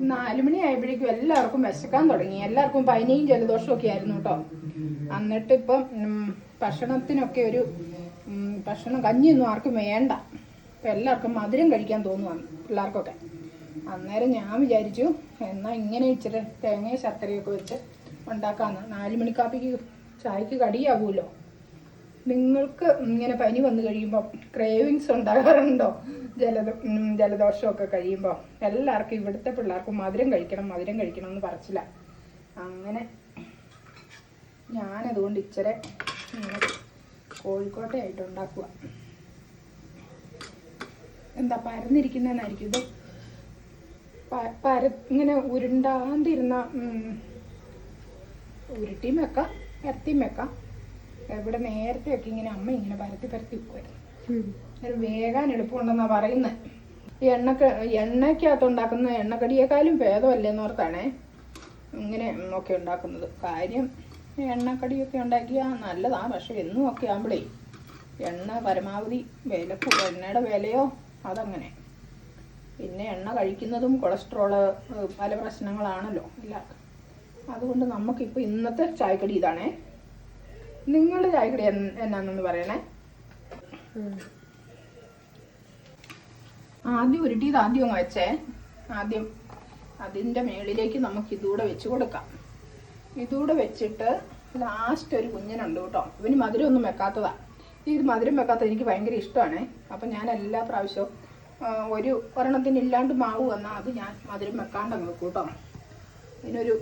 4 മണി ആയപ്പോഴേക്കും എല്ലാവർക്കും വിശക്കാൻ തുടങ്ങി. എല്ലാവർക്കും പനിയും ജലദോഷവും ഒക്കെ ആയിരുന്നു കേട്ടോ. എന്നിട്ട് ഇപ്പം ഭക്ഷണത്തിനൊക്കെ ഒരു ഭക്ഷണം കഞ്ഞിയൊന്നും ആർക്കും വേണ്ട. ഇപ്പം എല്ലാവർക്കും മധുരം കഴിക്കാൻ തോന്നുവാണ് പിള്ളേർക്കൊക്കെ. അന്നേരം ഞാൻ വിചാരിച്ചു എന്നാൽ ഇങ്ങനെ ഇച്ചിരി തേങ്ങയും ശർക്കരയൊക്കെ വെച്ച് ഉണ്ടാക്കാമെന്ന്. 4 മണിക്കാപ്പിക്ക് ചായക്ക് കടിയാവുമല്ലോ. നിങ്ങൾക്ക് ഇങ്ങനെ പനി വന്നു കഴിയുമ്പോൾ ക്രേവിങ്സ് ഉണ്ടാകാറുണ്ടോ? ജലദോഷമൊക്കെ കഴിയുമ്പോൾ എല്ലാവർക്കും ഇവിടുത്തെ പിള്ളേർക്കും മധുരം കഴിക്കണം എന്ന് പറച്ചില്ല. അങ്ങനെ ഞാനതുകൊണ്ട് ഇച്ചിരി ഇങ്ങനെ കോഴിക്കോട്ടയായിട്ട് ഉണ്ടാക്കുക. എന്താ പരന്നിരിക്കുന്നതെന്നായിരിക്കും ഇത്. ഇങ്ങനെ ഉരുണ്ടാണ്ടിരുന്ന ഉരുട്ടിയും വെക്കാം, പരത്തിയും വെക്കാം. ഇവിടെ നേരത്തെയൊക്കെ ഇങ്ങനെ അമ്മ ഇങ്ങനെ പരത്തി വെക്കുമായിരുന്നു. ഒരു വേഗം എളുപ്പമുണ്ടെന്നാണ് പറയുന്നത്. ഈ എണ്ണയ്ക്കകത്ത് ഉണ്ടാക്കുന്ന എണ്ണക്കടിയേക്കാളും ഭേദമല്ലേന്ന് ഓർത്താണേ ഇങ്ങനെ ഒക്കെ ഉണ്ടാക്കുന്നത്. കാര്യം എണ്ണക്കടിയൊക്കെ ഉണ്ടാക്കിയാൽ നല്ലതാണ്. പക്ഷെ എന്നും ഒക്കെ ആകുമ്പോഴേ എണ്ണ പരമാവധി എണ്ണയുടെ വിലയോ അതങ്ങനെ. പിന്നെ എണ്ണ കഴിക്കുന്നതും കൊളസ്ട്രോള് പല പ്രശ്നങ്ങളാണല്ലോ എല്ലാവർക്കും. അതുകൊണ്ട് നമുക്കിപ്പോൾ ഇന്നത്തെ ചായക്കടി ഇതാണേ. നിങ്ങളുടെ ചായക്കടി എന്നാന്നൊന്ന് പറയണേ. ആദ്യം ഉരുട്ടിയത് ആദ്യം വെച്ചേ. ആദ്യം അതിൻ്റെ മേളിലേക്ക് നമുക്ക് ഇതുകൂടെ വെച്ച് കൊടുക്കാം. ഇതുകൂടെ വെച്ചിട്ട് ലാസ്റ്റ് ഒരു കുഞ്ഞനുണ്ട് കേട്ടോ. ഇവന് മധുരമൊന്നും വെക്കാത്തതാ. ഇത് മധുരം വെക്കാത്തത് എനിക്ക് ഭയങ്കര ഇഷ്ടമാണ്. അപ്പം ഞാൻ എല്ലാ പ്രാവശ്യവും ഒരെണ്ണത്തിന് ഇല്ലാണ്ട് മാവ് വന്നാൽ അത് ഞാൻ മധുരം വെക്കാണ്ടങ്ങ് വെക്കും കേട്ടോ. ഇതിനൊരു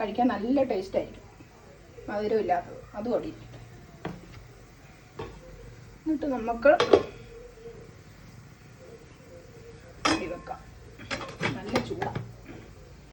കഴിക്കാൻ നല്ല ടേസ്റ്റ് ആയിരിക്കും, മധുരം ഇല്ലാത്തത്. അതും അവിടെ ഇട്ടിട്ട് എന്നിട്ട് നമുക്ക് വെക്കാം.